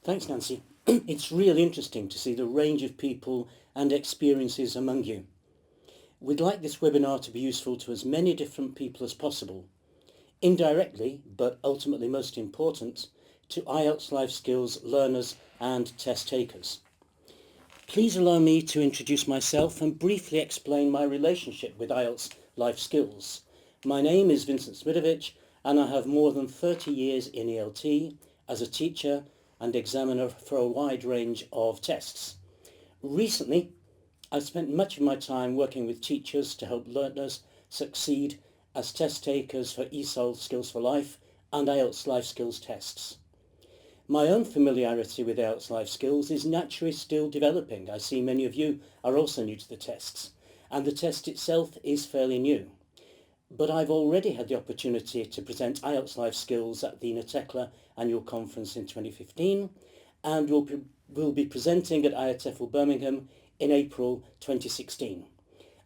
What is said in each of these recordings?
Thanks, Nancy. It's really interesting to see the range of people and experiences among you. We'd like this webinar to be useful to as many different people as possible. Indirectly, but ultimately most important, to IELTS Life Skills learners and test takers. Please allow me to introduce myself and briefly explain my relationship with IELTS Life Skills. My name is Vincent Smidovic and I have more than 30 years in ELT as a teacher and examiner for a wide range of tests. Recently, I've spent much of my time working with teachers to help learners succeed as test takers for IELTS Skills for Life and IELTS Life Skills tests. My own familiarity with IELTS Life Skills is naturally still developing. I see many of you are also new to the tests, and the test itself is fairly new. But I've already had the opportunity to present IELTS Life Skills at the NATECLA annual conference in 2015, and will be presenting at IETFL Birmingham in April 2016.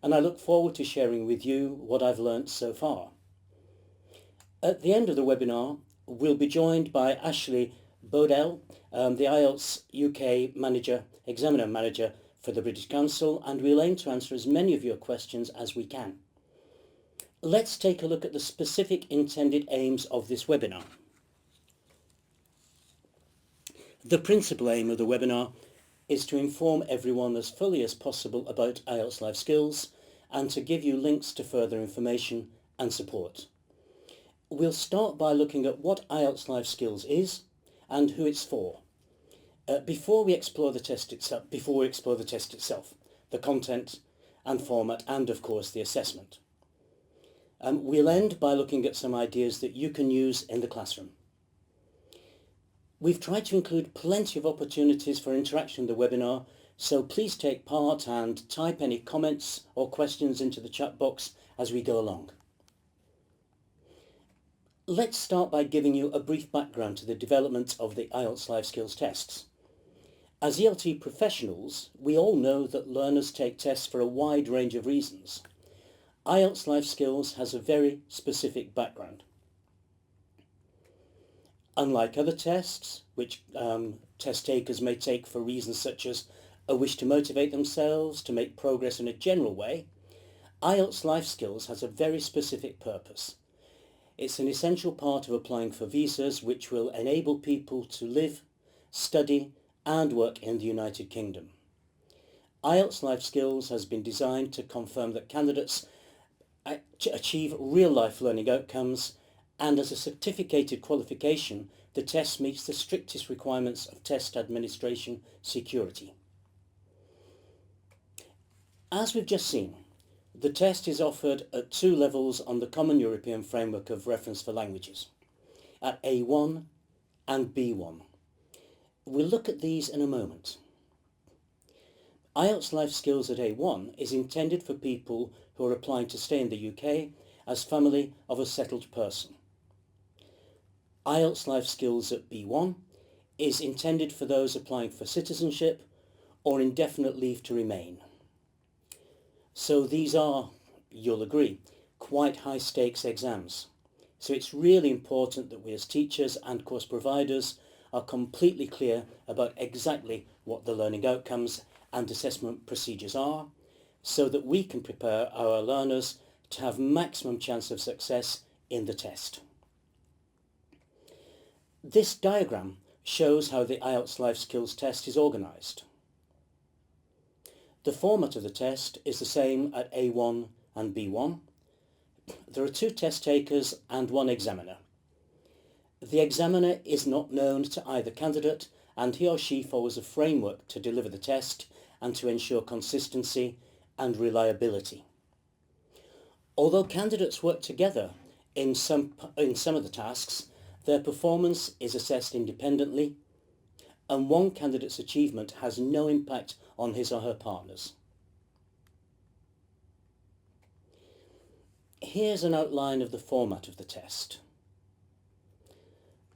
And I look forward to sharing with you what I've learnt so far. At the end of the webinar, we'll be joined by Ashley Bodell, the IELTS UK examiner manager for the British Council, and we'll aim to answer as many of your questions as we can. Let's take a look at the specific intended aims of this webinar. The principal aim of the webinar is to inform everyone as fully as possible about IELTS Life Skills and to give you links to further information and support. We'll start by looking at what IELTS Life Skills is and who it's for. Before we explore the test itself, the content and format, and of course the assessment. We'll end by looking at some ideas that you can use in the classroom. We've tried to include plenty of opportunities for interaction in the webinar, so please take part and type any comments or questions into the chat box as we go along. Let's start by giving you a brief background to the development of the IELTS Life Skills tests. As ELT professionals, we all know that learners take tests for a wide range of reasons. IELTS Life Skills has a very specific background. Unlike other tests, which test takers may take for reasons such as a wish to motivate themselves, to make progress in a general way, IELTS Life Skills has a very specific purpose. It's an essential part of applying for visas which will enable people to live, study and work in the United Kingdom. IELTS Life Skills has been designed to confirm that candidates achieve real-life learning outcomes, and as a certificated qualification, the test meets the strictest requirements of test administration security. As we've just seen, the test is offered at 2 levels on the Common European Framework of Reference for Languages, at A1 and B1. We'll look at these in a moment. IELTS Life Skills at A1 is intended for people who are applying to stay in the UK as family of a settled person. IELTS Life Skills at B1 is intended for those applying for citizenship or indefinite leave to remain. So these are, you'll agree, quite high stakes exams. So it's really important that we as teachers and course providers are completely clear about exactly what the learning outcomes and assessment procedures are, so that we can prepare our learners to have maximum chance of success in the test. This diagram shows how the IELTS Life Skills test is organised. The format of the test is the same at A1 and B1. There are 2 test takers and 1 examiner. The examiner is not known to either candidate, and he or she follows a framework to deliver the test and to ensure consistency and reliability. Although candidates work together in some of the tasks, their performance is assessed independently, and one candidate's achievement has no impact on his or her partners. Here's an outline of the format of the test.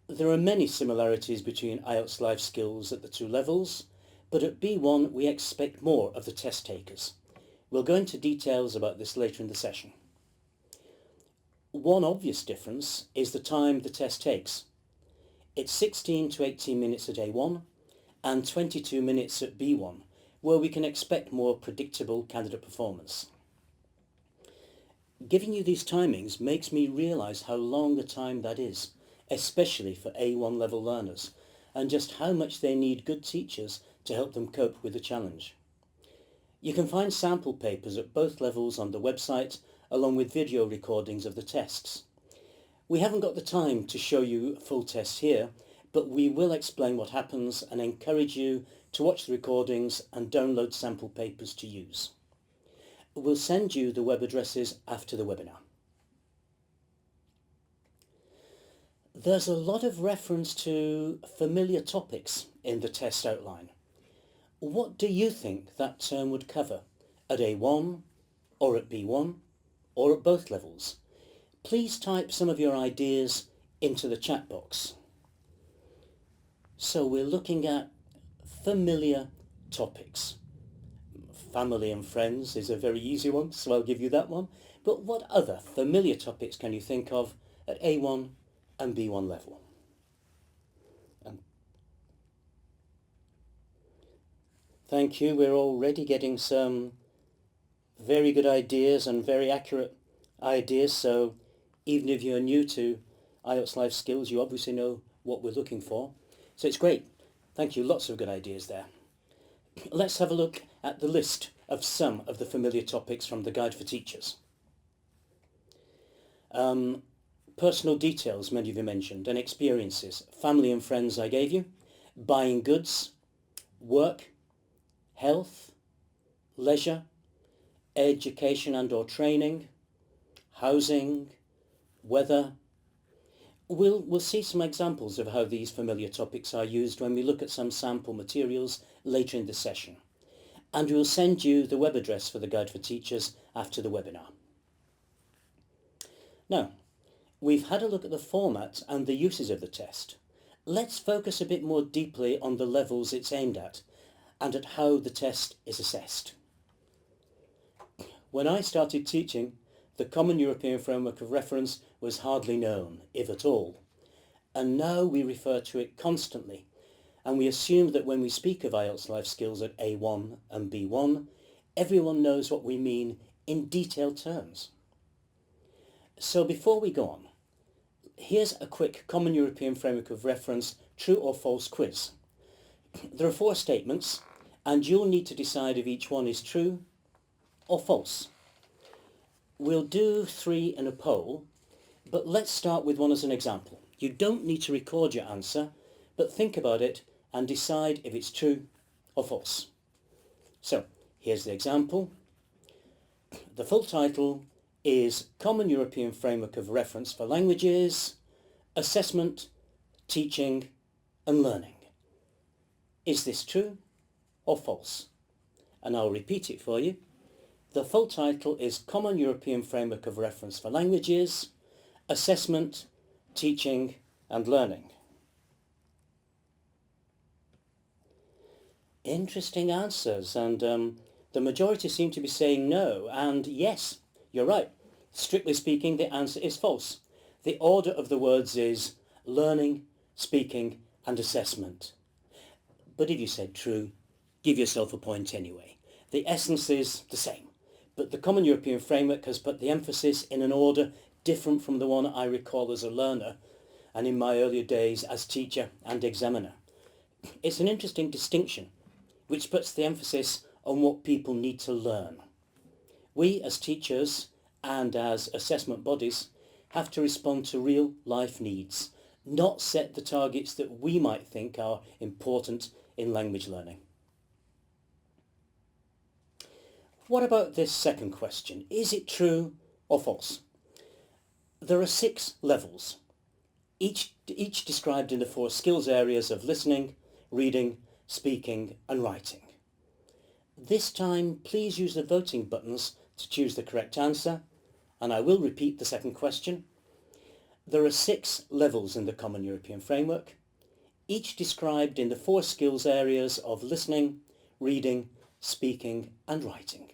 There are many similarities between IELTS Life Skills at the 2 levels, but at B1 we expect more of the test takers. We'll go into details about this later in the session. One obvious difference is the time the test takes. It's 16 to 18 minutes at A1 and 22 minutes at B1, where we can expect more predictable candidate performance. Giving you these timings makes me realise how long a time that is, especially for A1 level learners, and just how much they need good teachers to help them cope with the challenge. You can find sample papers at both levels on the website, along with video recordings of the tests. We haven't got the time to show you full tests here, but we will explain what happens and encourage you to watch the recordings and download sample papers to use. We'll send you the web addresses after the webinar. There's a lot of reference to familiar topics in the test outline. What do you think that term would cover at A1 or at B1 or at both levels? Please type some of your ideas into the chat box. So we're looking at familiar topics. Family and friends is a very easy one, so I'll give you that one. But what other familiar topics can you think of at A1 and B1 level? Thank you. We're already getting some very good ideas and very accurate ideas. So even if you're new to IELTS Life Skills, you obviously know what we're looking for. So it's great. Thank you. Lots of good ideas there. Let's have a look at the list of some of the familiar topics from the Guide for Teachers. Personal details, many of you mentioned, and experiences. Family and friends I gave you. Buying goods. Work. Health, leisure, education and or training, housing, weather. We'll see some examples of how these familiar topics are used when we look at some sample materials later in the session. And we'll send you the web address for the Guide for Teachers after the webinar. Now, we've had a look at the format and the uses of the test. Let's focus a bit more deeply on the levels it's aimed at and at how the test is assessed. When I started teaching, the Common European Framework of Reference was hardly known, if at all. And now we refer to it constantly, and we assume that when we speak of IELTS Life Skills at A1 and B1, everyone knows what we mean in detailed terms. So before we go on, here's a quick Common European Framework of Reference true or false quiz. There are 4 statements, and you'll need to decide if each one is true or false. We'll do 3 in a poll, but let's start with one as an example. You don't need to record your answer, but think about it and decide if it's true or false. So, here's the example. The full title is Common European Framework of Reference for Languages, Assessment, Teaching and Learning. Is this true or false? And I'll repeat it for you. The full title is Common European Framework of Reference for Languages, Assessment, Teaching and Learning. Interesting answers, and the majority seem to be saying no, and yes, you're right. Strictly speaking, the answer is false. The order of the words is learning, speaking and assessment. But if you said true, give yourself a point anyway. The essence is the same, but the Common European Framework has put the emphasis in an order different from the one I recall as a learner and in my earlier days as teacher and examiner. It's an interesting distinction, which puts the emphasis on what people need to learn. We as teachers and as assessment bodies have to respond to real life needs, not set the targets that we might think are important in language learning. What about this second question? Is it true or false? There are 6 levels, each described in the 4 skills areas of listening, reading, speaking and writing. This time, please use the voting buttons to choose the correct answer, and I will repeat the second question. There are 6 levels in the Common European Framework, each described in the 4 skills areas of listening, reading, speaking and writing.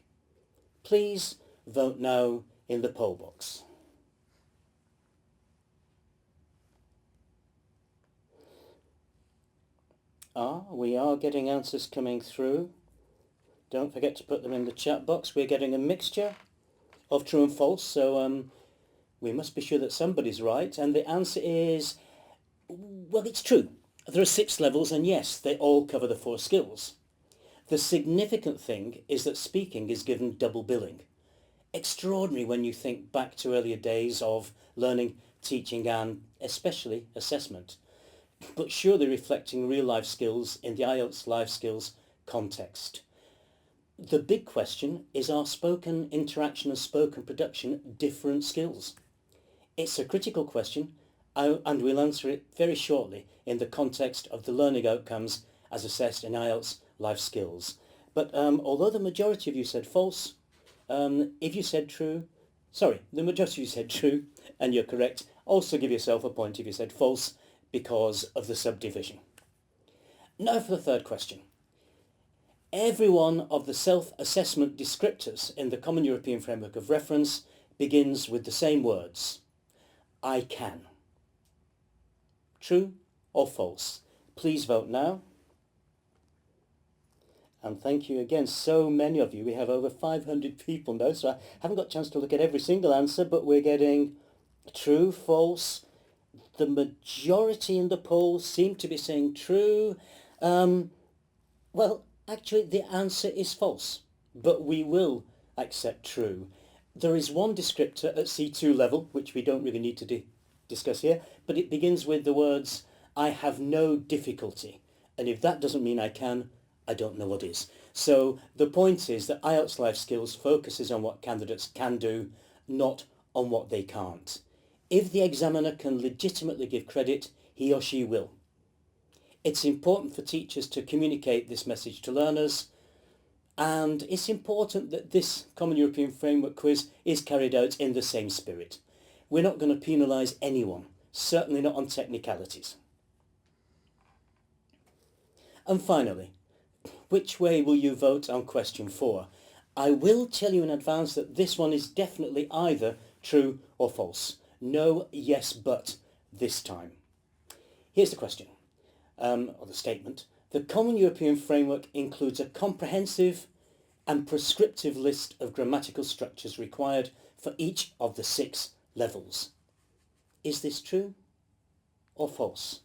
Please vote now in the poll box. We are getting answers coming through. Don't forget to put them in the chat box. We're getting a mixture of true and false, so we must be sure that somebody's right. And the answer is, well, it's true. There are 6 levels, and yes, they all cover the 4 skills. The significant thing is that speaking is given double billing. Extraordinary when you think back to earlier days of learning, teaching and especially assessment, but surely reflecting real life skills in the IELTS Life Skills context. The big question is, are spoken interaction and spoken production different skills? It's a critical question, and we'll answer it very shortly in the context of the learning outcomes as assessed in IELTS Life Skills. But although the majority of you said false, if you said true, the majority of you said true, and you're correct, also give yourself a point if you said false because of the subdivision. Now for the third question. Every one of the self-assessment descriptors in the Common European Framework of Reference begins with the same words. I can. True or false? Please vote now. And thank you again, so many of you. We have over 500 people now, so I haven't got a chance to look at every single answer, but we're getting true, false. The majority in the poll seem to be saying true. Well, actually, the answer is false, but we will accept true. There is one descriptor at C2 level, which we don't really need to discuss here, but it begins with the words, I have no difficulty. And if that doesn't mean I can, I don't know what is. So the point is that IELTS Life Skills focuses on what candidates can do, not on what they can't. If the examiner can legitimately give credit, he or she will. It's important for teachers to communicate this message to learners, and it's important that this Common European Framework quiz is carried out in the same spirit. We're not going to penalise anyone, certainly not on technicalities. And finally, which way will you vote on question 4? I will tell you in advance that this one is definitely either true or false. No, yes, but this time. Here's the question, or the statement. The Common European Framework includes a comprehensive and prescriptive list of grammatical structures required for each of the 6 levels. Is this true or false?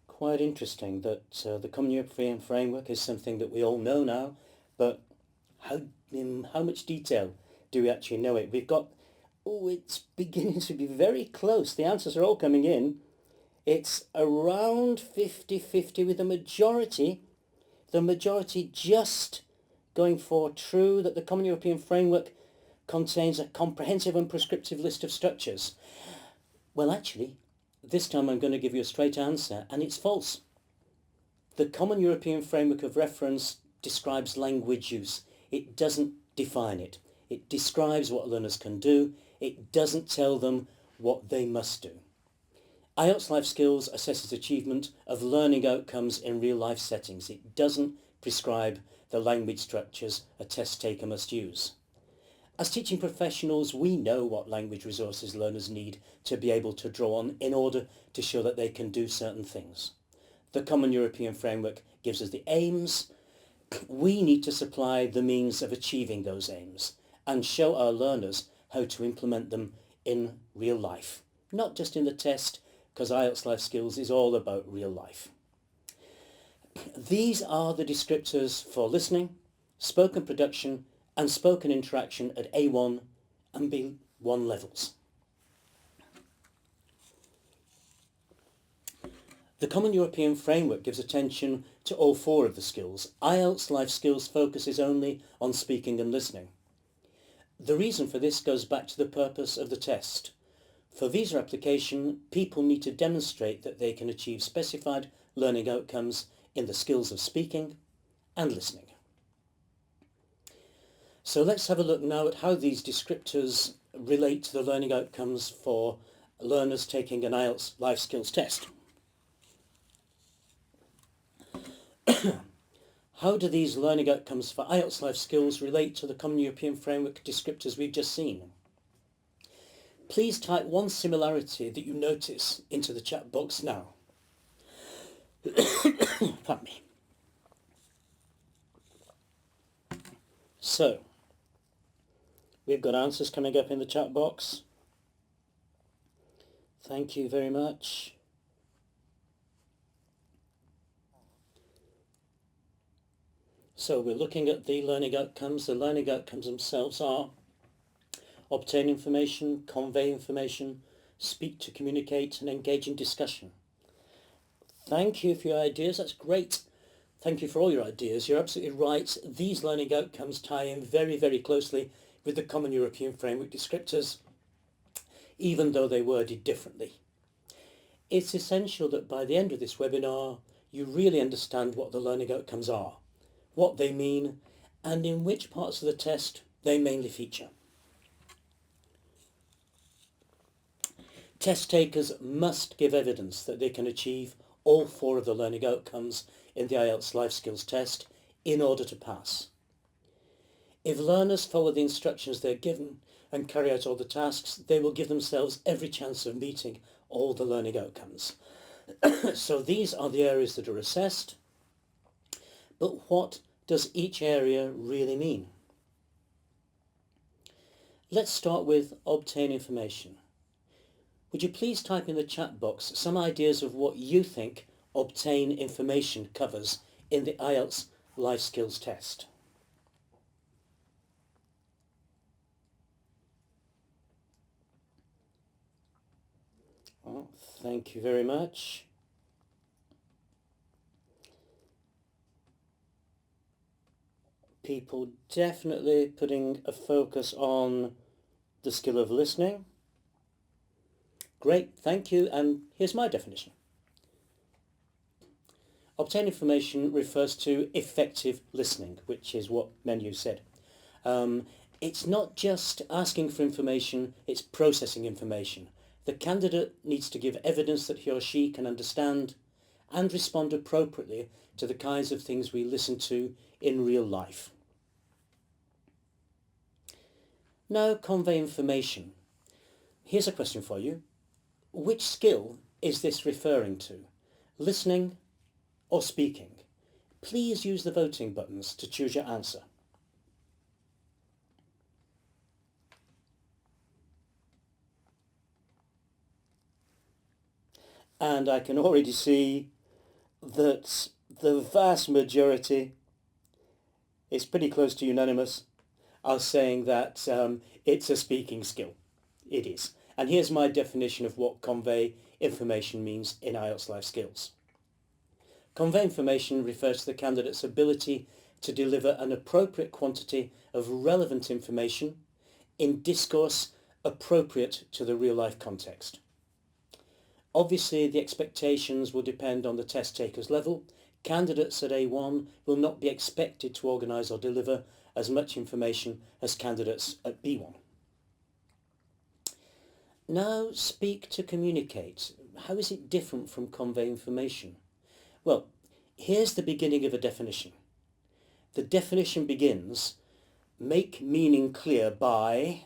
Quite interesting that the Common European Framework is something that we all know now, but in how much detail do we actually know it? We've got, it's beginning to be very close. The answers are all coming in. It's around 50-50 with the majority just going for true, that the Common European Framework contains a comprehensive and prescriptive list of structures. Well, actually, this time I'm going to give you a straight answer, and it's false. The Common European Framework of Reference describes language use. It doesn't define it. It describes what learners can do. It doesn't tell them what they must do. IELTS Life Skills assesses achievement of learning outcomes in real-life settings. It doesn't prescribe the language structures a test taker must use. As teaching professionals, we know what language resources learners need to be able to draw on in order to show that they can do certain things. The Common European Framework gives us the aims. We need to supply the means of achieving those aims and show our learners how to implement them in real life, not just in the test, because IELTS Life Skills is all about real life. These are the descriptors for listening, spoken production and spoken interaction at A1 and B1 levels. The Common European Framework gives attention to all 4 of the skills. IELTS Life Skills focuses only on speaking and listening. The reason for this goes back to the purpose of the test. For visa application, people need to demonstrate that they can achieve specified learning outcomes in the skills of speaking and listening. So let's have a look now at how these descriptors relate to the learning outcomes for learners taking an IELTS Life Skills test. How do these learning outcomes for IELTS Life Skills relate to the Common European Framework descriptors we've just seen? Please type one similarity that you notice into the chat box now. Pardon me. So, we've got answers coming up in the chat box. Thank you very much. So we're looking at the learning outcomes. The learning outcomes themselves are obtain information, convey information, speak to communicate, and engage in discussion. Thank you for your ideas. That's great. Thank you for all your ideas. You're absolutely right. These learning outcomes tie in very, very closely with the Common European Framework descriptors, even though they worded differently. It's essential that by the end of this webinar, you really understand what the learning outcomes are, what they mean, and in which parts of the test they mainly feature. Test takers must give evidence that they can achieve all 4 of the learning outcomes in the IELTS Life Skills test in order to pass. If learners follow the instructions they're given and carry out all the tasks, they will give themselves every chance of meeting all the learning outcomes. So these are the areas that are assessed, but what does each area really mean? Let's start with obtain information. Would you please type in the chat box some ideas of what you think obtain information covers in the IELTS Life Skills test? Oh, thank you very much. People definitely putting a focus on the skill of listening. Great, thank you, and here's my definition. Obtain information refers to effective listening, which is what Menu said. It's not just asking for information, it's processing information. The candidate needs to give evidence that he or she can understand and respond appropriately to the kinds of things we listen to in real life. Now, convey information. Here's a question for you. Which skill is this referring to? Listening or speaking? Please use the voting buttons to choose your answer. And I can already see that the vast majority, it's pretty close to unanimous, are saying that it's a speaking skill. It is. And here's my definition of what convey information means in IELTS Life Skills. Convey information refers to the candidate's ability to deliver an appropriate quantity of relevant information in discourse appropriate to the real-life context. Obviously, the expectations will depend on the test taker's level. Candidates at A1 will not be expected to organise or deliver as much information as candidates at B1. Now, speak to communicate. How is it different from convey information? Well, here's the beginning of a definition. The definition begins, make meaning clear by ...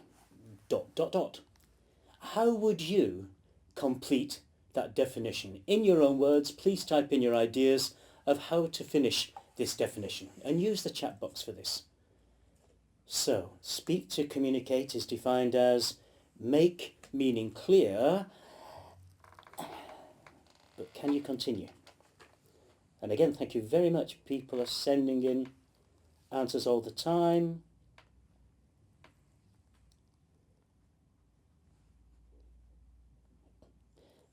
How would you complete that definition? In your own words, please type in your ideas of how to finish this definition and use the chat box for this. So, speak to communicate is defined as make meaning clear, but can you continue? And again, thank you very much. People are sending in answers all the time.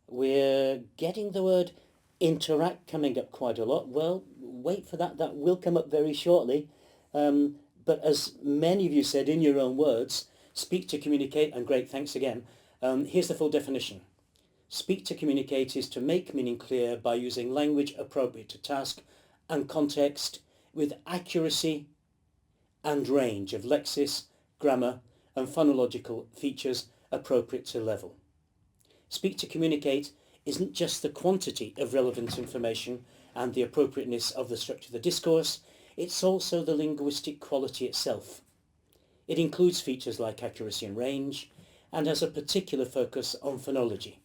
We're getting the word interact coming up quite a lot. Well, wait for that. That will come up very shortly. But as many of you said in your own words, speak to communicate, and great, thanks again. Here's the full definition. Speak to communicate is to make meaning clear by using language appropriate to task and context with accuracy and range of lexis, grammar and phonological features appropriate to level. Speak to communicate isn't just the quantity of relevant information and the appropriateness of the structure of the discourse, it's also the linguistic quality itself. It includes features like accuracy and range, and has a particular focus on phonology.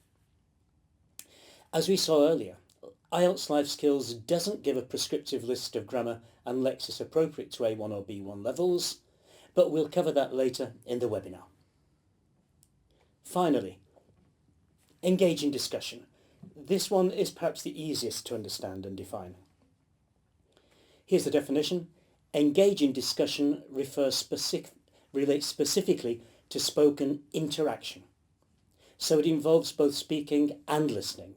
As we saw earlier, IELTS Life Skills doesn't give a prescriptive list of grammar and lexis appropriate to A1 or B1 levels, but we'll cover that later in the webinar. Finally, engage in discussion. This one is perhaps the easiest to understand and define. Here's the definition. Engage in discussion relates specifically to spoken interaction. So it involves both speaking and listening,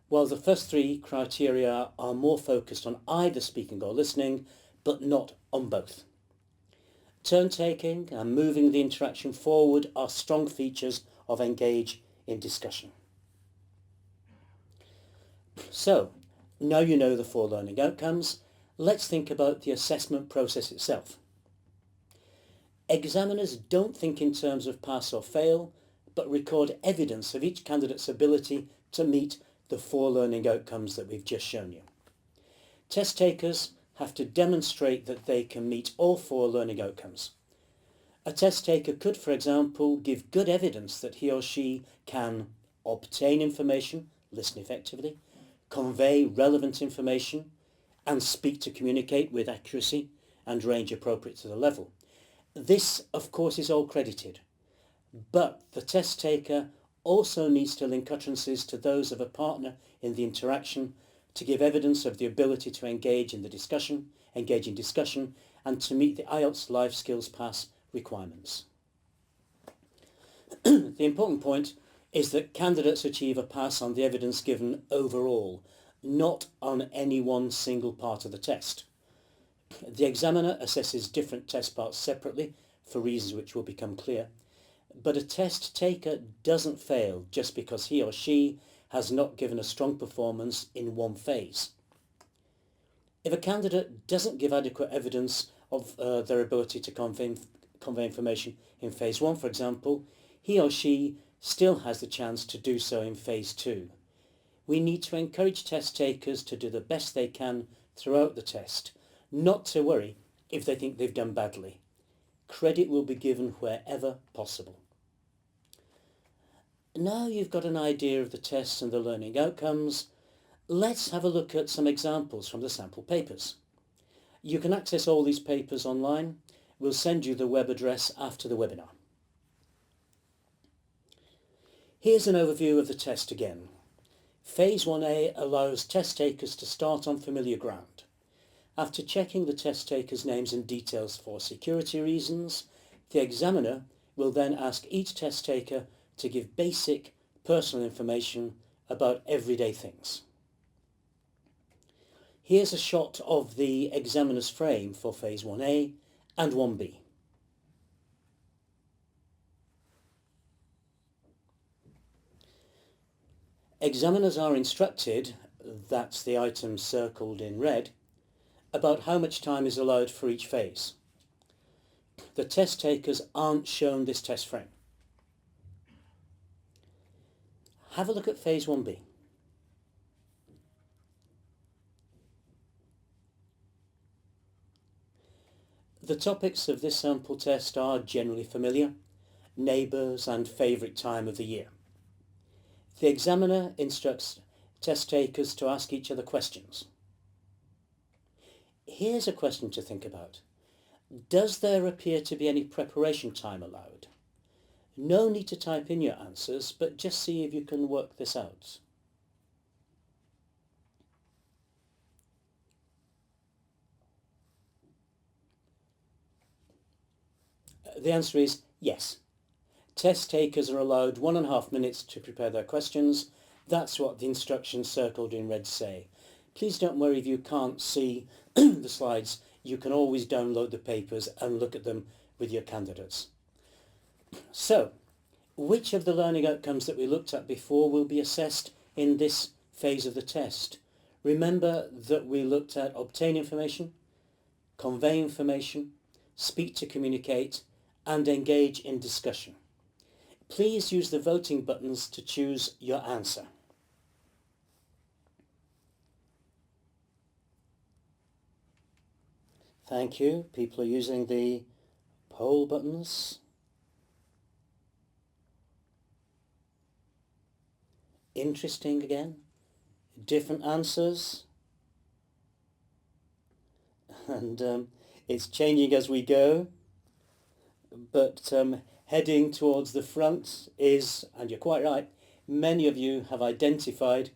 while the first three criteria are more focused on either speaking or listening, but not on both. Turn-taking and moving the interaction forward are strong features of engage in discussion. So, now you know the 4 learning outcomes, let's think about the assessment process itself. Examiners don't think in terms of pass or fail, but record evidence of each candidate's ability to meet the 4 learning outcomes that we've just shown you. Test takers have to demonstrate that they can meet all 4 learning outcomes. A test taker could, for example, give good evidence that he or she can obtain information, listen effectively, convey relevant information, and speak to communicate with accuracy and range appropriate to the level. This, of course, is all credited, but the test taker also needs to link utterances to those of a partner in the interaction to give evidence of the ability to engage in discussion, and to meet the IELTS Life Skills Pass requirements. The important point is that candidates achieve a pass on the evidence given overall, not on any one single part of the test. The examiner assesses different test parts separately for reasons which will become clear, but a test taker doesn't fail just because he or she has not given a strong performance in one phase. If a candidate doesn't give adequate evidence of their ability to convey information in phase 1, for example, he or she still has the chance to do so in phase 2. We need to encourage test takers to do the best they can throughout the test, not to worry if they think they've done badly. Credit will be given wherever possible. Now you've got an idea of the tests and the learning outcomes, let's have a look at some examples from the sample papers. You can access all these papers online. We'll send you the web address after the webinar. Here's an overview of the test again. Phase 1A allows test takers to start on familiar ground. After checking the test takers' names and details for security reasons, the examiner will then ask each test taker to give basic personal information about everyday things. Here's a shot of the examiner's frame for Phase 1A and 1B. Examiners are instructed, that's the item circled in red, about how much time is allowed for each phase. The test takers aren't shown this test frame. Have a look at Phase 1B. The topics of this sample test are generally familiar, neighbours and favourite time of the year. The examiner instructs test takers to ask each other questions. Here's a question to think about. Does there appear to be any preparation time allowed? No need to type in your answers, but just see if you can work this out. The answer is yes. Test takers are allowed 1.5 minutes to prepare their questions. That's what the instructions circled in red say. Please don't worry if you can't see the slides. You can always download the papers and look at them with your candidates. So, which of the learning outcomes that we looked at before will be assessed in this phase of the test? Remember that we looked at obtain information, convey information, speak to communicate, and engage in discussion. Please use the voting buttons to choose your answer. Thank you. People are using the poll buttons. interesting again? Different answers? And it's changing as we go, but heading towards the front is, and you're quite right, many of you have identified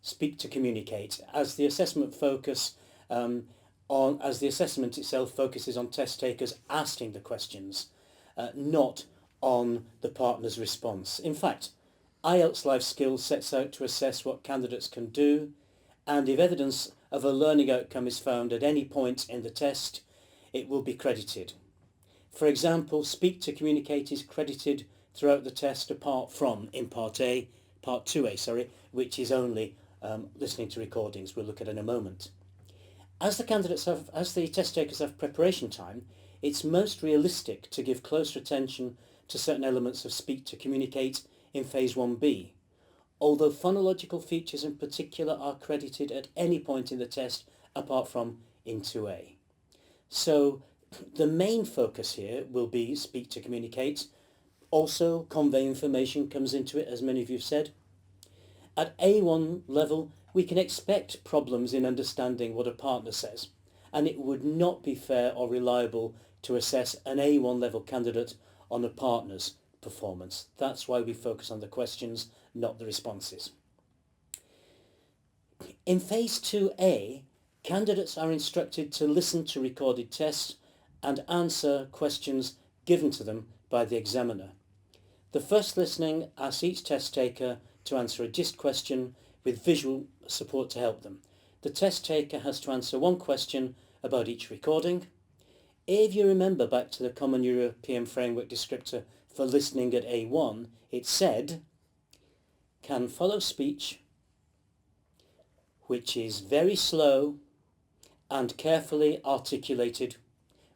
speak to communicate as the assessment focus as the assessment itself focuses on test takers asking the questions, not on the partner's response. In fact, IELTS Life Skills sets out to assess what candidates can do, and if evidence of a learning outcome is found at any point in the test, it will be credited. For example, speak to communicate is credited throughout the test apart from in Part 2A, which is only listening to recordings we'll look at in a moment. As the test takers have preparation time, it's most realistic to give closer attention to certain elements of speak to communicate in Phase 1B, although phonological features in particular are credited at any point in the test apart from in 2A. So the main focus here will be speak to communicate. Also, convey information comes into it, as many of you have said. At A1 level, we can expect problems in understanding what a partner says, and it would not be fair or reliable to assess an A1 level candidate on a partner's performance. That's why we focus on the questions, not the responses. In Phase 2A, candidates are instructed to listen to recorded tests and answer questions given to them by the examiner. The first listening asks each test taker to answer a gist question with visual support to help them. The test taker has to answer one question about each recording. If you remember back to the Common European Framework descriptor for listening at A1, it said, can follow speech which is very slow and carefully articulated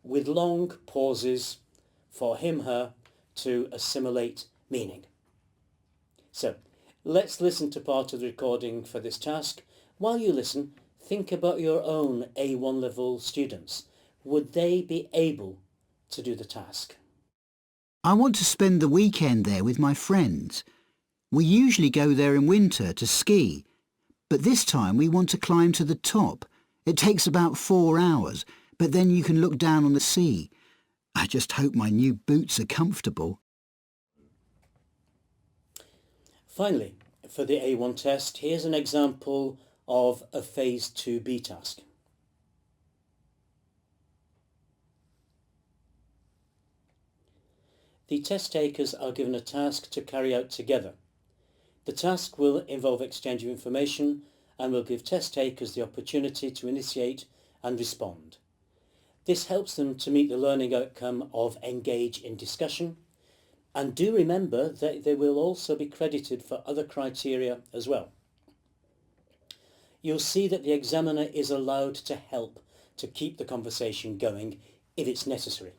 with long pauses for him/her to assimilate meaning. So, let's listen to part of the recording for this task. While you listen, think about your own A1 level students. Would they be able to do the task? I want to spend the weekend there with my friends. We usually go there in winter to ski, but this time we want to climb to the top. It takes about 4 hours, but then you can look down on the sea. I just hope my new boots are comfortable. Finally, for the A1 test, here's an example of a Phase 2B task. The test takers are given a task to carry out together. The task will involve exchange of information and will give test takers the opportunity to initiate and respond. This helps them to meet the learning outcome of engage in discussion, and do remember that they will also be credited for other criteria as well. You'll see that the examiner is allowed to help to keep the conversation going if it's necessary.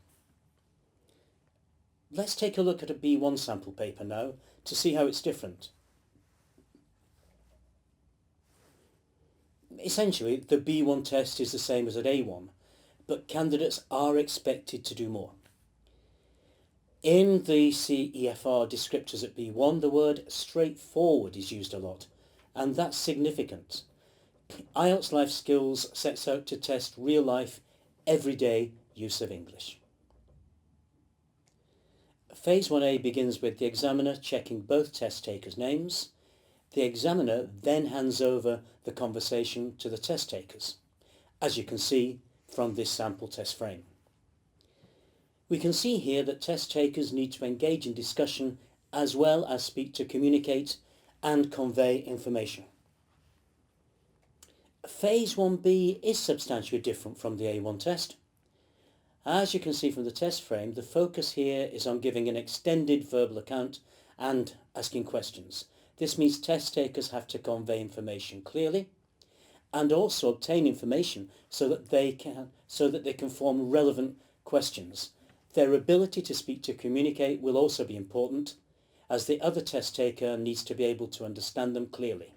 Let's take a look at a B1 sample paper now to see how it's different. Essentially, the B1 test is the same as at A1, but candidates are expected to do more. In the CEFR descriptors at B1, the word straightforward is used a lot, and that's significant. IELTS Life Skills sets out to test real-life, everyday use of English. Phase 1A begins with the examiner checking both test takers' names. The examiner then hands over the conversation to the test takers, as you can see from this sample test frame. We can see here that test takers need to engage in discussion as well as speak to communicate and convey information. Phase 1B is substantially different from the A1 test. As you can see from the test frame, the focus here is on giving an extended verbal account and asking questions. This means test takers have to convey information clearly and also obtain information so that they can form relevant questions. Their ability to speak to communicate will also be important, as the other test taker needs to be able to understand them clearly.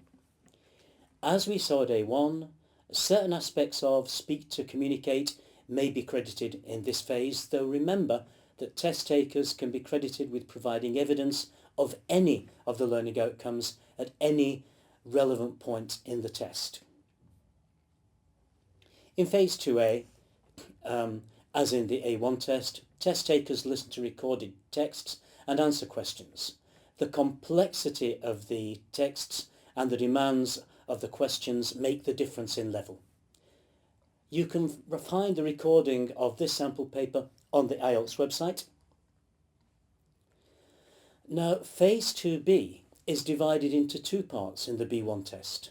As we saw at A1, certain aspects of speak to communicate may be credited in this phase, though remember that test takers can be credited with providing evidence of any of the learning outcomes at any relevant point in the test. In Phase 2A, as in the A1 test, test takers listen to recorded texts and answer questions. The complexity of the texts and the demands of the questions make the difference in level. You can find the recording of this sample paper on the IELTS website. Now, Phase 2B is divided into two parts in the B1 test.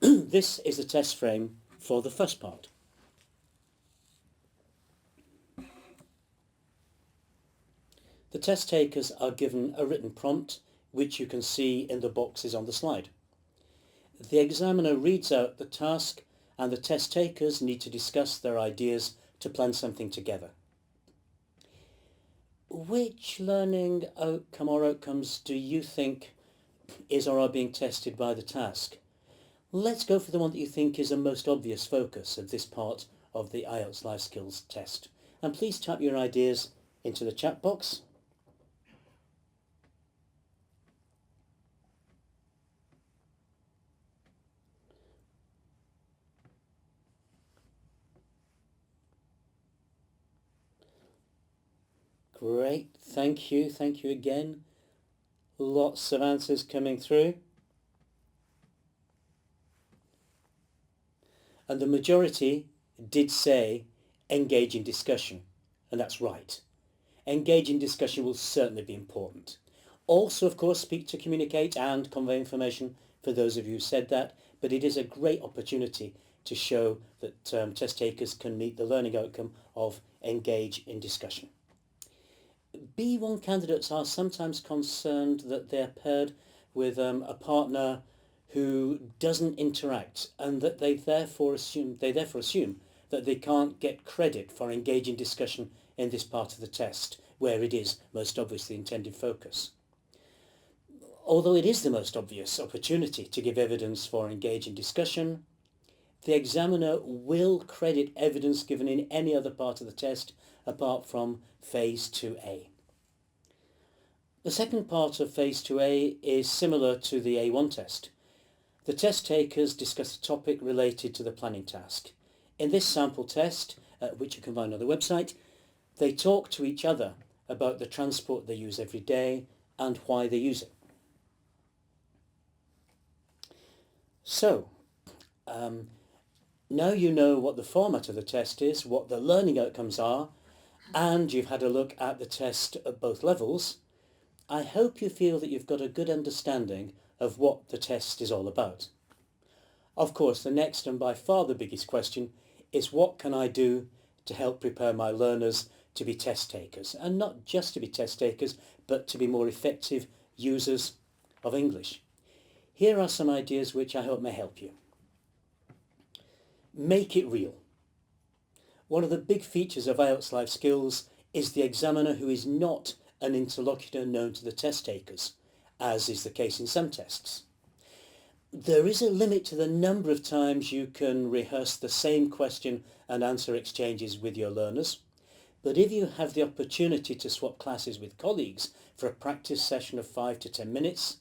This is the test frame for the first part. The test takers are given a written prompt, which you can see in the boxes on the slide. The examiner reads out the task and the test takers need to discuss their ideas to plan something together. Which learning outcome or outcomes do you think is or are being tested by the task? Let's go for the one that you think is the most obvious focus of this part of the IELTS Life Skills test. And please type your ideas into the chat box. Great, thank you again. Lots of answers coming through. And the majority did say engage in discussion, and that's right. Engage in discussion will certainly be important. Also, of course, speak to communicate and convey information for those of you who said that, but it is a great opportunity to show that test takers can meet the learning outcome of engage in discussion. B1 candidates are sometimes concerned that they're paired with a partner who doesn't interact, and that they therefore assume that they can't get credit for engaging discussion in this part of the test, where it is most obviously intended focus. Although it is the most obvious opportunity to give evidence for engaging discussion, the examiner will credit evidence given in any other part of the test apart from Phase 2A. The second part of Phase 2A is similar to the A1 test. The test takers discuss a topic related to the planning task. In this sample test, which you can find on the website, they talk to each other about the transport they use every day and why they use it. So, now you know what the format of the test is, what the learning outcomes are, and you've had a look at the test at both levels. I hope you feel that you've got a good understanding of what the test is all about. Of course, the next and by far the biggest question is, what can I do to help prepare my learners to be test takers? And not just to be test takers, but to be more effective users of English. Here are some ideas which I hope may help you. Make it real. One of the big features of IELTS Life Skills is the examiner who is not an interlocutor known to the test takers, as is the case in some tests. There is a limit to the number of times you can rehearse the same question and answer exchanges with your learners, but if you have the opportunity to swap classes with colleagues for a practice session of 5 to 10 minutes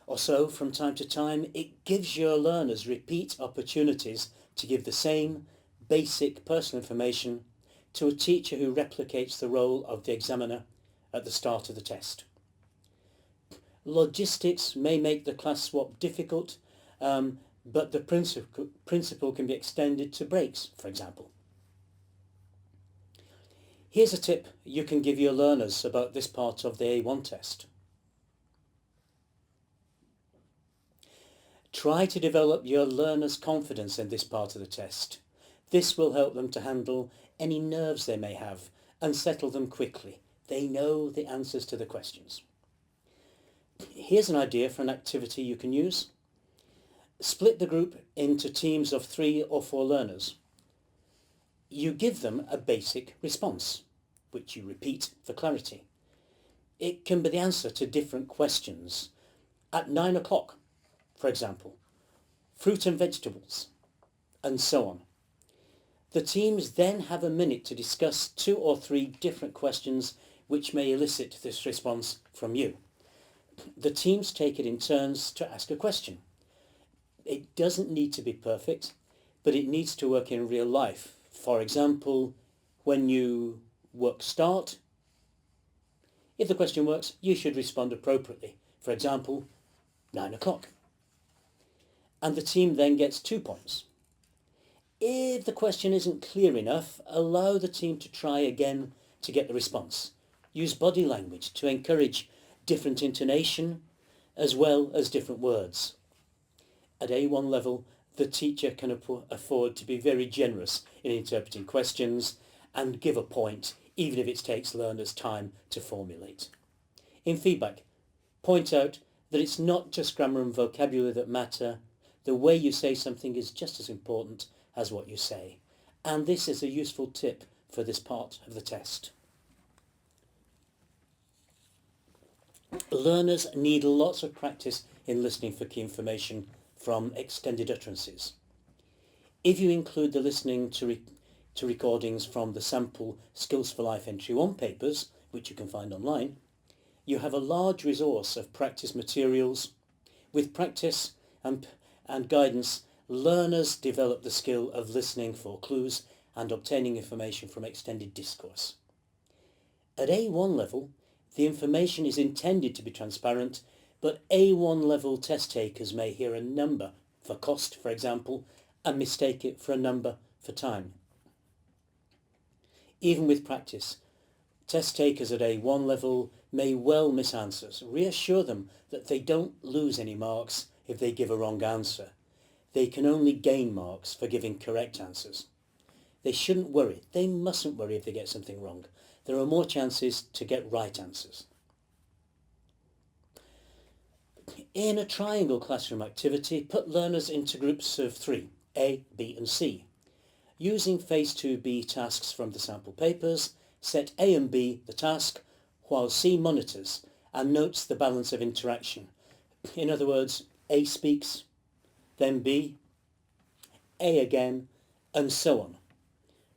or so from time to time, it gives your learners repeat opportunities to give the same basic personal information to a teacher who replicates the role of the examiner at the start of the test. Logistics may make the class swap difficult, but the principle can be extended to breaks, for example. Here's a tip you can give your learners about this part of the A1 test. Try to develop your learners' confidence in this part of the test. This will help them to handle any nerves they may have and settle them quickly. They know the answers to the questions. Here's an idea for an activity you can use. Split the group into teams of 3 or 4 learners. You give them a basic response, which you repeat for clarity. It can be the answer to different questions. At 9 o'clock, for example, fruit and vegetables, and so on. The teams then have a minute to discuss 2 or 3 different questions which may elicit this response from you. The teams take it in turns to ask a question. It doesn't need to be perfect, but it needs to work in real life. For example, when you work start, if the question works, you should respond appropriately. For example, 9 o'clock. And the team then gets 2 points. If the question isn't clear enough, allow the team to try again to get the response. Use body language to encourage different intonation as well as different words. At A1 level, the teacher can afford to be very generous in interpreting questions and give a point, even if it takes learners time to formulate. In feedback, point out that it's not just grammar and vocabulary that matter. The way you say something is just as important as what you say. And this is a useful tip for this part of the test. Learners need lots of practice in listening for key information from extended utterances. If you include the listening to recordings from the sample Skills for Life Entry 1 papers, which you can find online, you have a large resource of practice materials. With practice and guidance, learners develop the skill of listening for clues and obtaining information from extended discourse. At A1 level, the information is intended to be transparent, but A1 level test takers may hear a number for cost, for example, and mistake it for a number for time. Even with practice, test takers at A1 level may well miss answers. Reassure them that they don't lose any marks if they give a wrong answer. They can only gain marks for giving correct answers. They shouldn't worry. They mustn't worry if they get something wrong. There are more chances to get right answers. In a triangle classroom activity, put learners into groups of 3, A, B and C. Using phase 2B tasks from the sample papers, set A and B the task, while C monitors and notes the balance of interaction. In other words, A speaks, then B, A again, and so on.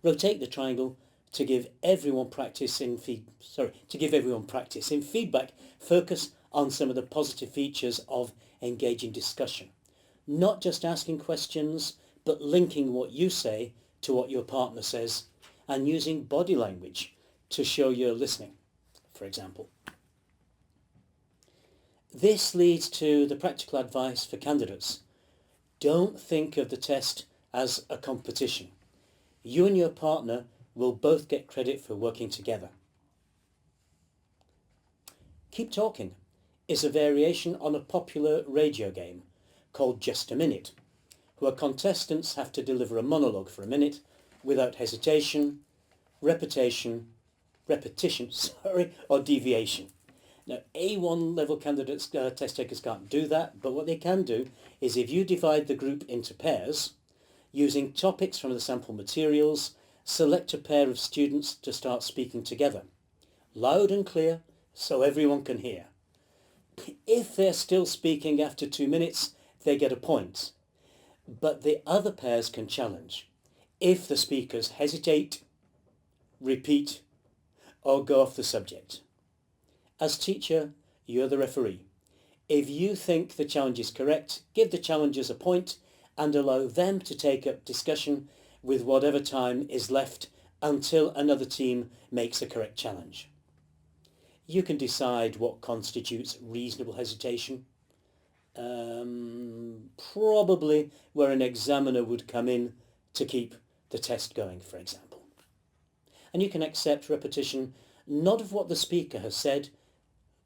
Rotate the triangle to give everyone practice in feedback. Focus on some of the positive features of engaging discussion. Not just asking questions, but linking what you say to what your partner says and using body language to show you're listening, for example. This leads to the practical advice for candidates. Don't think of the test as a competition. You and your partner will both get credit for working together. Keep Talking is a variation on a popular radio game called Just a Minute, where contestants have to deliver a monologue for a minute without hesitation, repetition, or deviation. Now, A1 level candidates, test takers can't do that, but what they can do is if you divide the group into pairs, using topics from the sample materials, select a pair of students to start speaking together, loud and clear so everyone can hear. If they're still speaking after 2 minutes, they get a point, but the other pairs can challenge if the speakers hesitate, repeat, or go off the subject. As teacher, you're the referee. If you think the challenge is correct, give the challengers a point and allow them to take up discussion with whatever time is left until another team makes a correct challenge. You can decide what constitutes reasonable hesitation. Probably where an examiner would come in to keep the test going, for example. And you can accept repetition not of what the speaker has said,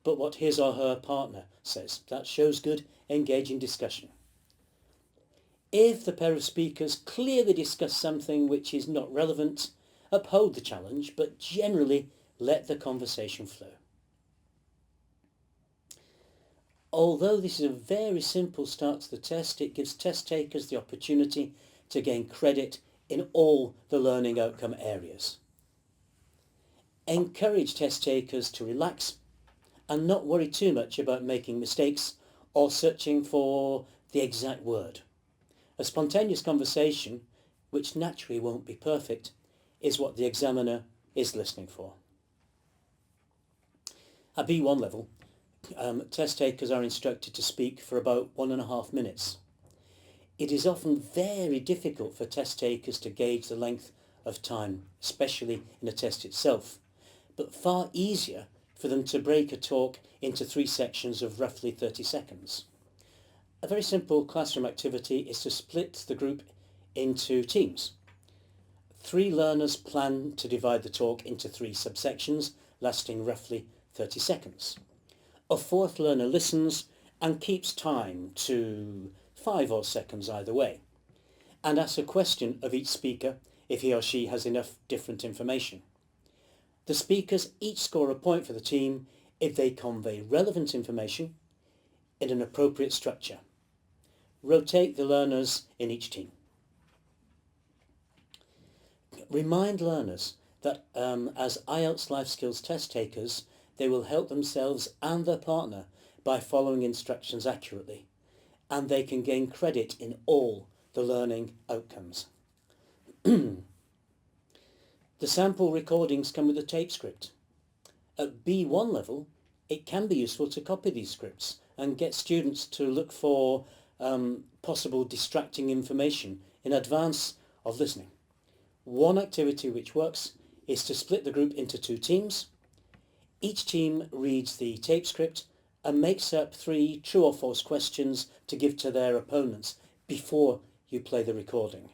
but what his or her partner says. That shows good, engaging discussion. If the pair of speakers clearly discuss something which is not relevant, uphold the challenge, but generally let the conversation flow. Although this is a very simple start to the test, it gives test takers the opportunity to gain credit in all the learning outcome areas. Encourage test takers to relax and not worry too much about making mistakes or searching for the exact word. A spontaneous conversation, which naturally won't be perfect, is what the examiner is listening for. At B1 level, test takers are instructed to speak for about 1.5 minutes. It is often very difficult for test takers to gauge the length of time, especially in a test itself, but far easier for them to break a talk into 3 sections of roughly 30 seconds. A very simple classroom activity is to split the group into teams. 3 learners plan to divide the talk into 3 subsections, lasting roughly 30 seconds. A 4th learner listens and keeps time to 5 odd seconds either way, and asks a question of each speaker if he or she has enough different information. The speakers each score a point for the team if they convey relevant information in an appropriate structure. Rotate the learners in each team. Remind learners that as IELTS Life Skills test takers, they will help themselves and their partner by following instructions accurately, and they can gain credit in all the learning outcomes. The sample recordings come with a tape script. At B1 level, it can be useful to copy these scripts and get students to look for possible distracting information in advance of listening. One activity which works is to split the group into 2 teams. Each team reads the tape script and makes up 3 true or false questions to give to their opponents before you play the recording.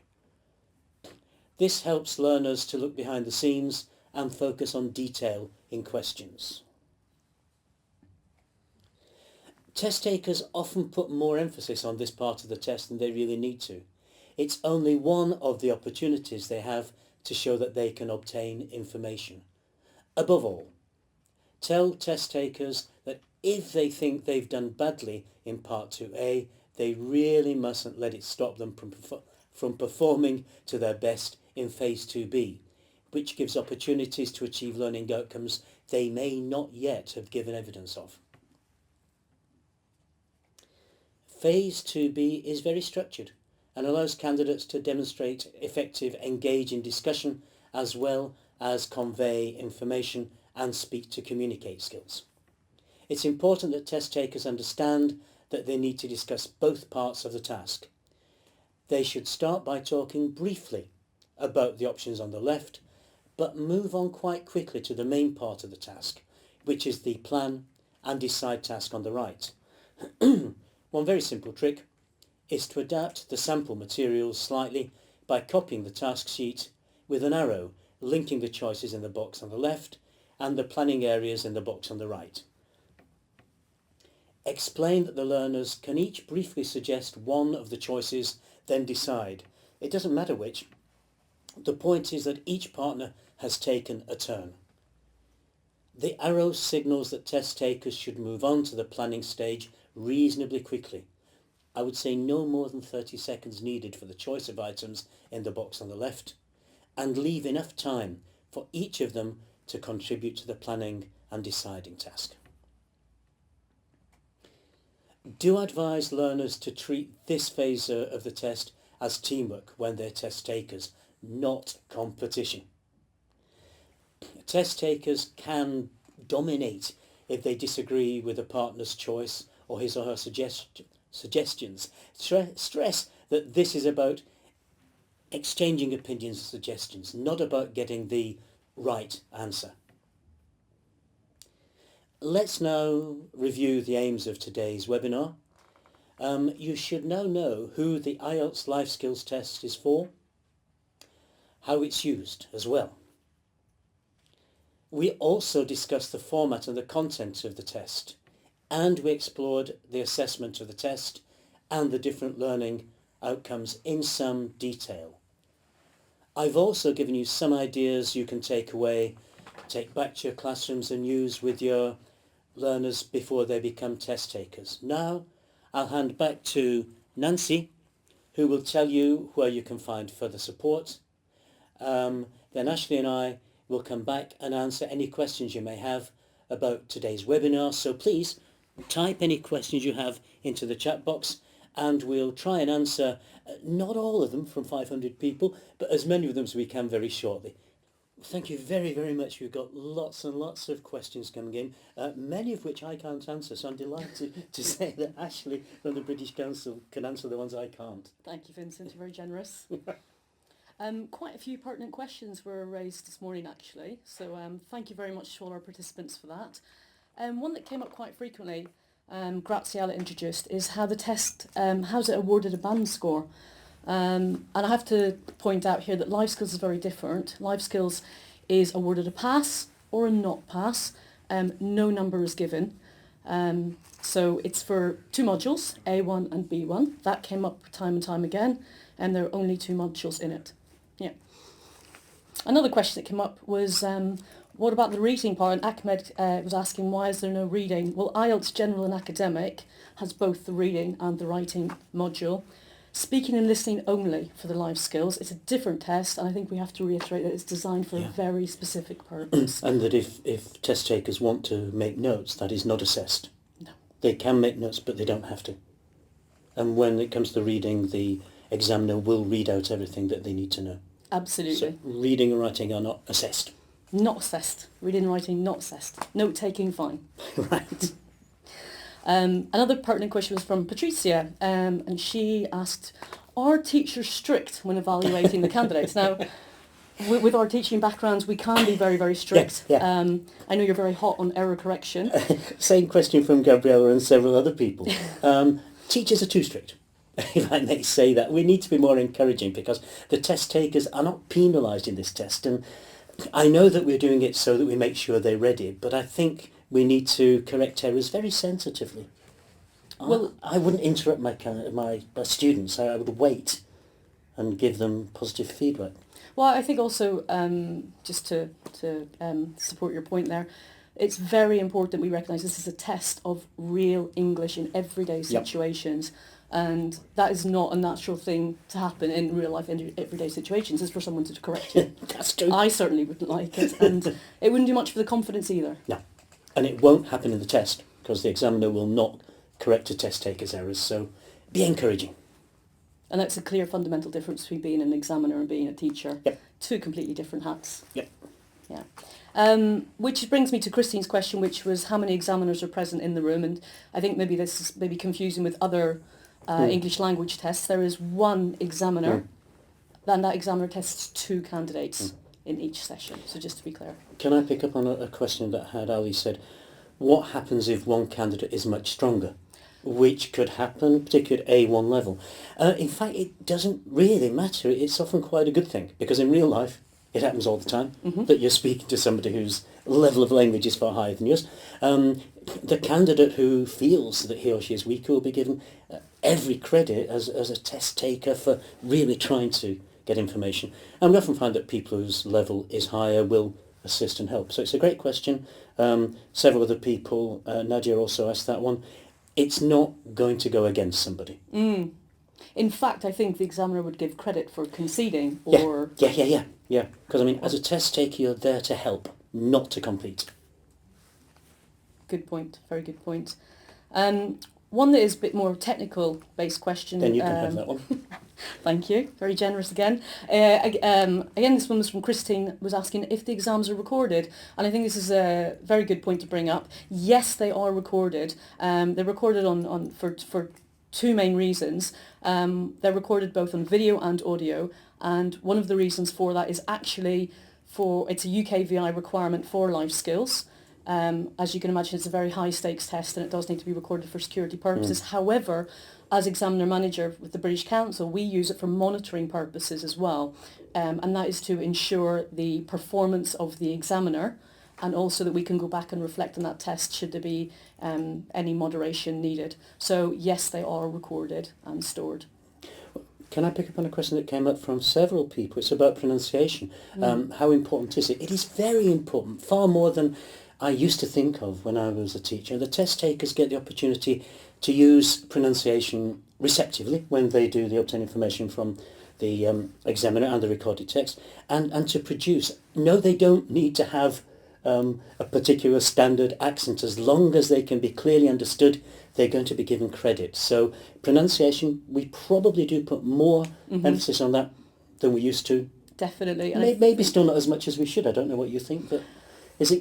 This helps learners to look behind the scenes and focus on detail in questions. Test takers often put more emphasis on this part of the test than they really need to. It's only one of the opportunities they have to show that they can obtain information. Above all, tell test takers that if they think they've done badly in Part 2A, they really mustn't let it stop them from performing to their best in Phase 2B, which gives opportunities to achieve learning outcomes they may not yet have given evidence of. Phase 2B is very structured and allows candidates to demonstrate effective engaging discussion as well as convey information and speak to communicate skills. It's important that test takers understand that they need to discuss both parts of the task. They should start by talking briefly about the options on the left, but move on quite quickly to the main part of the task, which is the plan and decide task on the right. One very simple trick is to adapt the sample materials slightly by copying the task sheet with an arrow linking the choices in the box on the left and the planning areas in the box on the right. Explain that the learners can each briefly suggest one of the choices, then decide. It doesn't matter which. The point is that each partner has taken a turn. The arrow signals that test takers should move on to the planning stage reasonably quickly. I would say no more than 30 seconds needed for the choice of items in the box on the left, and leave enough time for each of them to contribute to the planning and deciding task. Do advise learners to treat this phase of the test as teamwork when they're test takers, not competition. Test takers can dominate if they disagree with a partner's choice or his or her suggestions. Stress that this is about exchanging opinions and suggestions, not about getting the right answer. Let's now review the aims of today's webinar. You should now know who the IELTS Life Skills test is for, how it's used as well. We also discussed the format and the content of the test, and we explored the assessment of the test and the different learning outcomes in some detail. I've also given you some ideas you can take back to your classrooms and use with your learners before they become test takers. Now I'll hand back to Nancy, who will tell you where you can find further support. Then Ashley and I will come back and answer any questions you may have about today's webinar. So please type any questions you have into the chat box and we'll try and answer not all of them from 500 people, but as many of them as we can very shortly. Thank you very, very much. We've got lots and lots of questions coming in, many of which I can't answer, so I'm delighted to say that Ashley from the British Council can answer the ones I can't. Thank you, Vincent. You're very generous. Quite a few pertinent questions were raised this morning, actually, so thank you very much to all our participants for that. One that came up quite frequently, Graziella introduced, is how the test, how's it awarded a band score? And I have to point out here that Life Skills is very different. Life Skills is awarded a pass or a not pass. No number is given. So it's for 2 modules, A1 and B1. That came up time and time again, and there are only 2 modules in it. Yeah. Another question that came up was, what about the reading part? And Ahmed was asking, why is there no reading? Well, IELTS General and Academic has both the reading and the writing module. Speaking and listening only for the life skills. It's a different test, and I think we have to reiterate that it's designed for a very specific purpose. And that if test takers want to make notes, that is not assessed. No. They can make notes, but they don't have to. And when it comes to reading, the examiner will read out everything that they need to know. Absolutely. So reading and writing are not assessed. Not assessed. Reading and writing, not assessed. Note-taking, fine. Right. Another pertinent question was from Patricia, and she asked, are teachers strict when evaluating the candidates? Now, with our teaching backgrounds, we can be very, very strict. Yeah. I know you're very hot on error correction. Same question from Gabriella and several other people. Teachers are too strict, if I may say that. We need to be more encouraging because the test takers are not penalised in this test. And I know that we're doing it so that we make sure they're ready, but I think we need to correct errors very sensitively. Well, I wouldn't interrupt my students. I would wait and give them positive feedback. Well, I think also, just to support your point there, it's very important we recognise this is a test of real English in everyday situations. Yep. And that is not a natural thing to happen in real life, everyday situations. It's for someone to correct you. That's true. I certainly wouldn't like it, and it wouldn't do much for the confidence either. No, and it won't happen in the test because the examiner will not correct a test taker's errors. So be encouraging. And that's a clear fundamental difference between being an examiner and being a teacher. Yep. 2 completely different hats. Yep. Yeah. Which brings me to Christine's question, which was how many examiners are present in the room, and I think maybe this is maybe confusing with other English language tests. There is 1 examiner, and that examiner tests 2 candidates in each session, so just to be clear. Can I pick up on a question that had Ali said, what happens if one candidate is much stronger? Which could happen, particularly at A1 level. In fact, it doesn't really matter. It's often quite a good thing, because in real life, it happens all the time, that you're speaking to somebody whose level of language is far higher than yours. The candidate who feels that he or she is weaker will be given every credit as a test taker for really trying to get information. And we often find that people whose level is higher will assist and help. So it's a great question. Several other people, Nadia also asked that one. It's not going to go against somebody. In fact, I think the examiner would give credit for conceding or... Yeah. Because, I mean, as a test taker, you're there to help, not to compete. Good point. Very good point. One that is a bit more technical-based question. Then you can have that one. Thank you. Very generous again. Again, this one was from Christine, was asking if the exams are recorded. And I think this is a very good point to bring up. Yes, they are recorded. They're recorded for 2 main reasons. They're recorded both on video and audio. And one of the reasons for that is actually it's a UKVI requirement for life skills. As you can imagine, it's a very high stakes test and it does need to be recorded for security purposes. However, as examiner manager with the British Council, we use it for monitoring purposes as well. And that is to ensure the performance of the examiner and also that we can go back and reflect on that test should there be any moderation needed. So yes, they are recorded and stored. Can I pick up on a question that came up from several people? It's about pronunciation. How important is it? It is very important, far more than I used to think of when I was a teacher. The test takers get the opportunity to use pronunciation receptively when they do the obtain information from the examiner and the recorded text, and to produce. No, they don't need to have a particular standard accent. As long as they can be clearly understood, they're going to be given credit. So pronunciation, we probably do put more emphasis on that than we used to Definitely. And Maybe still not as much as we should. I don't know what you think, but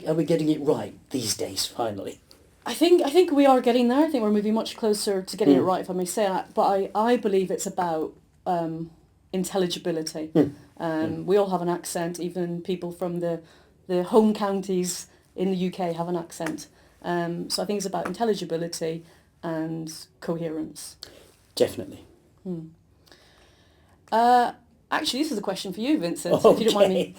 are we getting it right these days, finally? I think we are getting there. I think we're moving much closer to getting it right, if I may say that. But I believe it's about intelligibility. We all have an accent. Even people from the home counties in the UK have an accent. So I think it's about intelligibility and coherence. Definitely. Actually, this is a question for you, Vincent, Okay. if you don't mind me.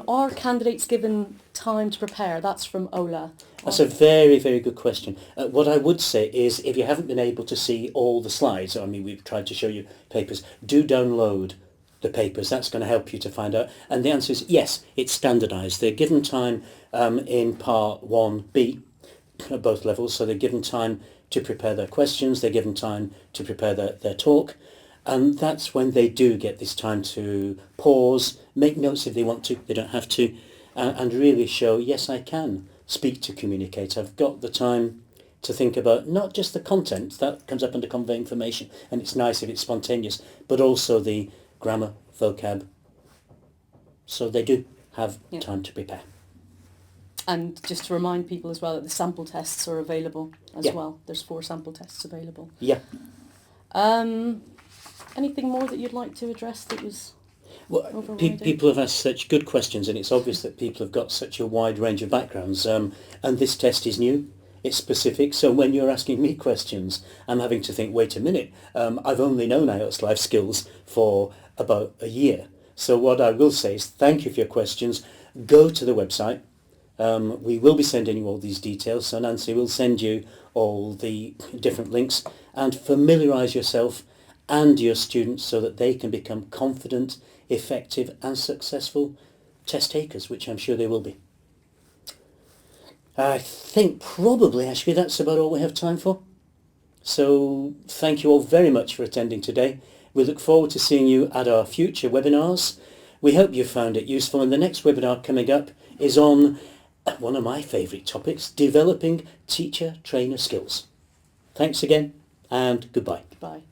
Are candidates given time to prepare? That's from Ola. That's a very, very good question. What I would say is, if you haven't been able to see all the slides, I mean, we've tried to show you papers, do download the papers. That's going to help you to find out. And the answer is yes, it's standardised. They're given time in part 1B at both levels, so they're given time to prepare their questions, they're given time to prepare their talk. And that's when they do get this time to pause, make notes if they want to, they don't have to, and really show, yes, I can speak to communicate. I've got the time to think about not just the content, that comes up under convey information, and it's nice if it's spontaneous, but also the grammar, vocab. So they do have time to prepare. And just to remind people as well that the sample tests are available as well. There's 4 sample tests available. Yeah. Anything more that you'd like to address that was People have asked such good questions, and it's obvious that people have got such a wide range of backgrounds, and this test is new, it's specific, so when you're asking me questions, I'm having to think, wait a minute, I've only known IELTS Life Skills for about a year. So what I will say is thank you for your questions. Go to the website. We will be sending you all these details, so Nancy will send you all the different links, and familiarise yourself and your students so that they can become confident, effective and successful test takers, which I'm sure they will be. I think probably, actually, that's about all we have time for. So thank you all very much for attending today. We look forward to seeing you at our future webinars. We hope you found it useful, and the next webinar coming up is on one of my favourite topics, developing teacher-trainer skills. Thanks again, and goodbye. Goodbye.